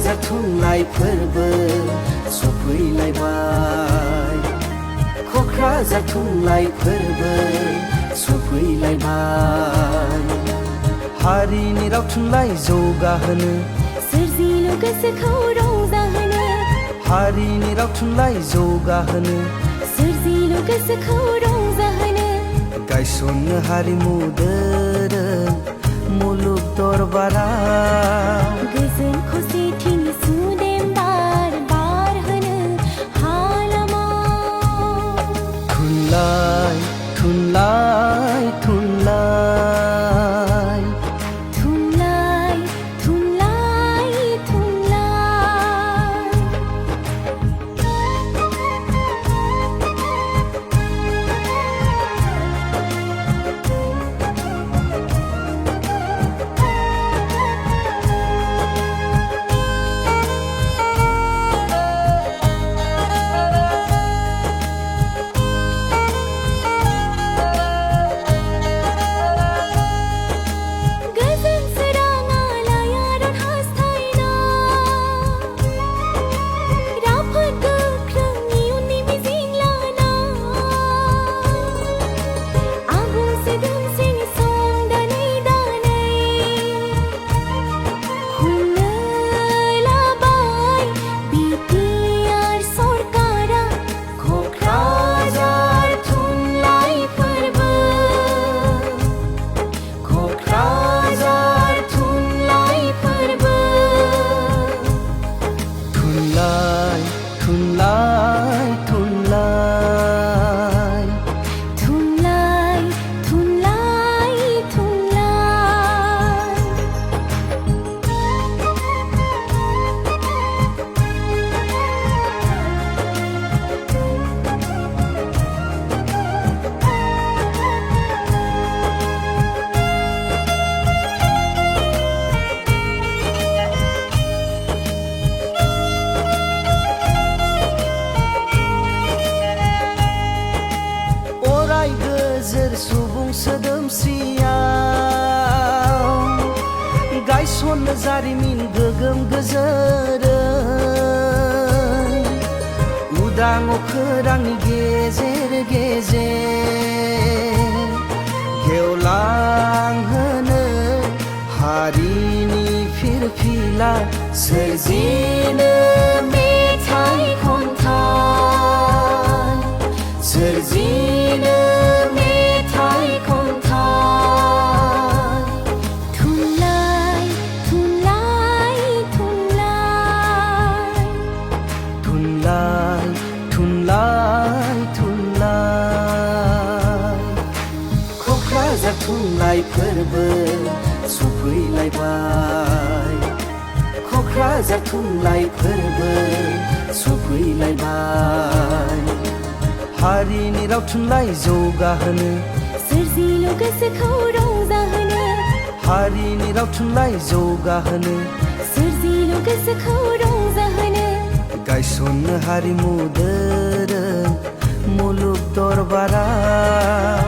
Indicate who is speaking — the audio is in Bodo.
Speaker 1: क'क्राझार थुनलाइ फोरबो सफैलायबाय क'क्राझार थुनलाइ फोरबो सफैलायबाय हारिनि राव थुनलाइ जौगाहोनो
Speaker 2: सोरजिलु गोसोखौ रंजाहोनो
Speaker 1: हारिनि राव थुनलाइ जौगाहोनो
Speaker 2: सोरजिलु गोसोखौ रंजाहोनो
Speaker 1: गायसननो हारिमु दोरों मुलुग दरबाराव
Speaker 2: गोजोन खौसेथिनि सुदेम बार बारहोनो हालामाव
Speaker 1: थुनलाइ थुनलाइ थुनलाइ
Speaker 2: थुनलाइ थुनलाइ थुनलाइ
Speaker 1: सुबुं सोदोमस्रियाव गायसननो जारिमिन गोगोम गोजोरै उदां अखोरांनि गेजेर गेजेर गेवलांहोनो हारिनि फिरफिला सोरजिनो मेथाइ खन्थाइ सोरजिनो थुनलाइ फोरबो सफैलायबाय क'क्राझार थुनलाइ फोरबो सफैलायबाय हारिनि राव थुनलाइ जौगाहोनो
Speaker 2: सोरजिलु गोसोखौ रंजाहोनो
Speaker 1: हारिनि राव थुनलाइ जौगाहोनो
Speaker 2: सोरजिलु गोसोखौ रंजाहोनो
Speaker 1: गायसननो हारिमु दोरों मुलुग दरबाराव